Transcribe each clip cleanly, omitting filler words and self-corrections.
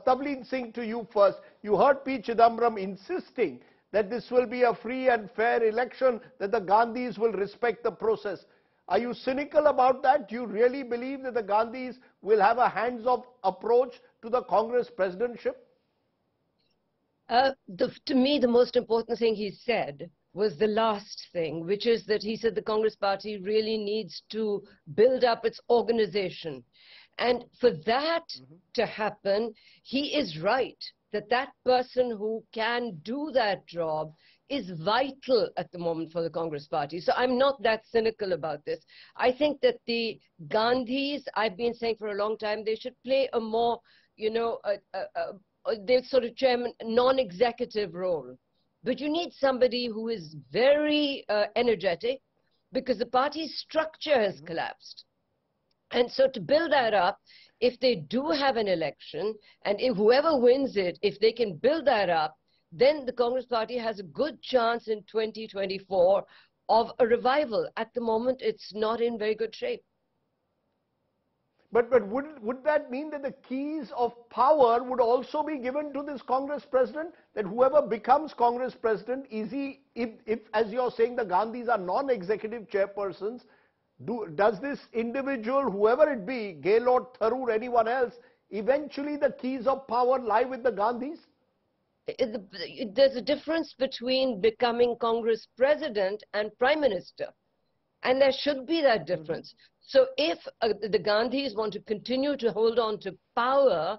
Tavleen Singh, to you first. You heard P. Chidambaram insisting that this will be a free and fair election, that the Gandhis will respect the process. Are you cynical about that? Do you really believe that the Gandhis will have a hands-off approach to the Congress presidentship? To me, the most important thing he said was the last thing, which is that he said the Congress party really needs to build up its organization. And for that to happen, he is right that that person who can do that job is vital at the moment for the Congress party. So I'm not that cynical about this. I think that the Gandhis, I've been saying for a long time, they should play a more, they're sort of chairman, non-executive role. But you need somebody who is very energetic, because the party's structure has collapsed. And so to build that up, if they do have an election, and if whoever wins it, if they can build that up, then the Congress party has a good chance in 2024 of a revival. At the moment, it's not in very good shape. But would that mean that the keys of power would also be given to this Congress president? That whoever becomes Congress president, is he, if as you're saying, the Gandhis are non-executive chairpersons, does this individual, whoever it be, Gehlot, Tharoor, anyone else, eventually the keys of power lie with the Gandhis? There's a difference between becoming Congress president and prime minister. And there should be that difference. So if the Gandhis want to continue to hold on to power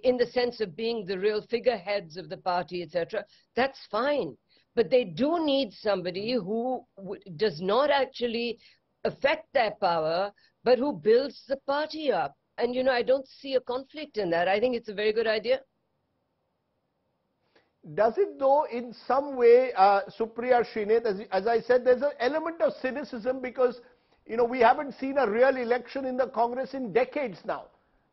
in the sense of being the real figureheads of the party, etc., that's fine. But they do need somebody who does not actually affect their power, but who builds the party up. And, I don't see a conflict in that. I think it's a very good idea. Does it though in some way, Supriya, Srinath, as I said, there's an element of cynicism because, we haven't seen a real election in the Congress in decades now.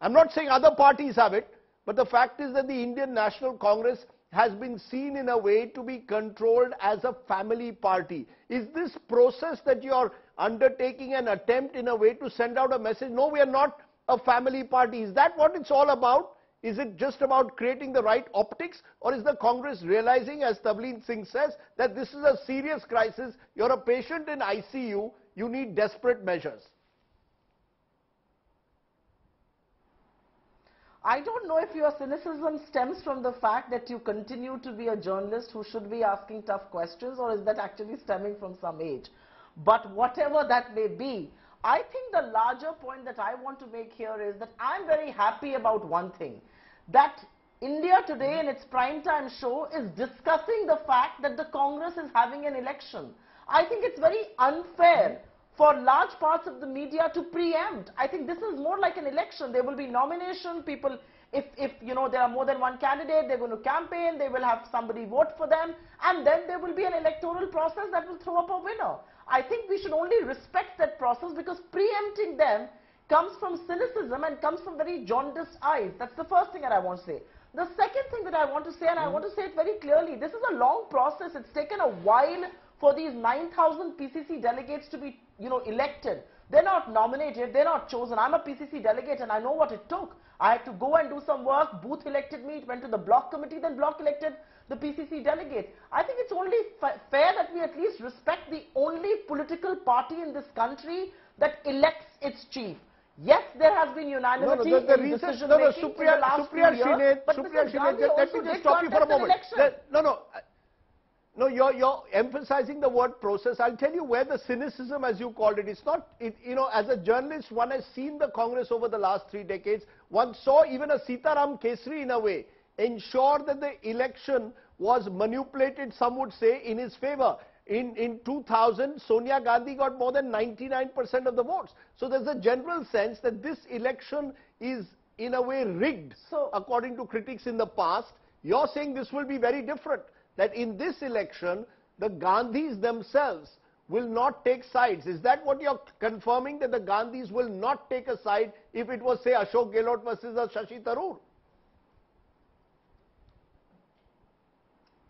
I'm not saying other parties have it, but the fact is that the Indian National Congress has been seen in a way to be controlled as a family party. Is this process that you're undertaking an attempt in a way to send out a message? No, we are not a family party. Is that what it's all about? Is it just about creating the right optics, or is the Congress realizing, as Tavleen Singh says, that this is a serious crisis, you're a patient in ICU, you need desperate measures? I don't know if your cynicism stems from the fact that you continue to be a journalist who should be asking tough questions, or is that actually stemming from some age? But whatever that may be, I think the larger point that I want to make here is that I'm very happy about one thing, that India Today in its primetime show is discussing the fact that the Congress is having an election. I think it's very unfair for large parts of the media to preempt. I think this is more like an election. There will be nomination, people, if there are more than one candidate, they're going to campaign, they will have somebody vote for them, and then there will be an electoral process that will throw up a winner. I think we should only respect that process, because preempting them comes from cynicism and comes from very jaundiced eyes. That's the first thing that I want to say. The second thing that I want to say, and I want to say it very clearly, this is a long process. It's taken a while for these 9,000 PCC delegates to be, elected. They're not nominated, they're not chosen. I'm a PCC delegate and I know what it took. I had to go and do some work. Booth elected me, it went to the block committee, then block elected the PCC delegates. I think it's only fair that we at least respect the only political party in this country that elects its chief. Yes, there has been unanimity in decision making in the last few years, but Mr. Gandhi also did contest an election. No, you're emphasizing the word process. I'll tell you where the cynicism, as you called it, it's not, as a journalist, one has seen the Congress over the last 3 decades. One saw even a Sitaram Kesri, in a way, ensure that the election was manipulated, some would say, in his favor. In 2000, Sonia Gandhi got more than 99% of the votes. So there's a general sense that this election is, in a way, rigged, according to critics in the past. You're saying this will be very different, that in this election, the Gandhis themselves will not take sides. Is that what you're confirming, that the Gandhis will not take a side if it was, say, Ashok Gehlot versus Shashi Tharoor?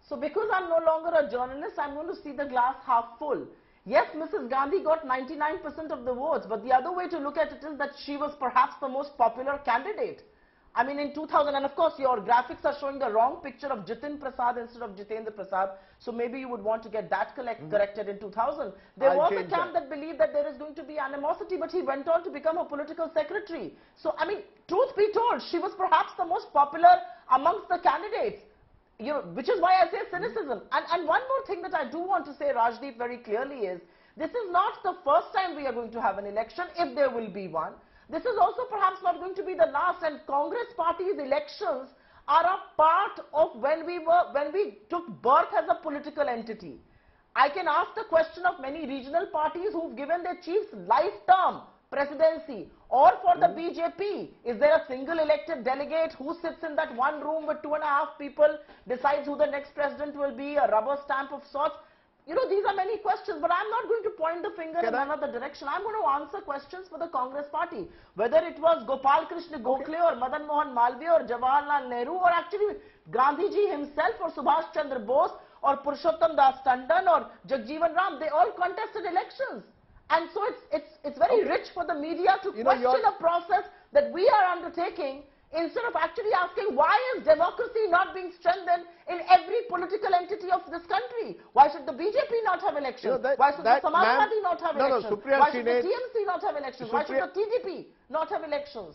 So because I'm no longer a journalist, I'm going to see the glass half full. Yes, Mrs. Gandhi got 99% of the votes, but the other way to look at it is that she was perhaps the most popular candidate. I mean, in 2000, and of course, your graphics are showing the wrong picture of Jitin Prasad instead of Jitendra Prasad. So maybe you would want to get that corrected in 2000. There was a camp that believed that there is going to be animosity, but he went on to become a political secretary. So, I mean, truth be told, she was perhaps the most popular amongst the candidates. You know, which is why I say cynicism. And one more thing that I do want to say, Rajdeep, very clearly is, this is not the first time we are going to have an election, if there will be one. This is also perhaps not going to be the last, and Congress party's elections are a part of when we took birth as a political entity. I can ask the question of many regional parties who've given their chiefs life-term presidency, or for the BJP, is there a single elected delegate who sits in that one room with 2.5 people, decides who the next president will be, a rubber stamp of sorts? You know, these are many questions, but I'm not going to point the finger in another direction. I'm going to answer questions for the Congress party. Whether it was Gopal Krishna Gokhale or Madan Mohan Malviya or Jawaharlal Nehru, or actually Gandhiji himself or Subhash Chandra Bose or Purushottam Das Tandon or Jagjeevan Ram, they all contested elections. And so it's very rich for the media to question a process that we are undertaking, instead of actually asking, why is democracy not being strengthened in every political entity of this country? Why should the BJP not have elections? Why should the Samajwadi not have elections? Why should the TMC not have elections? Why should the TDP not have elections?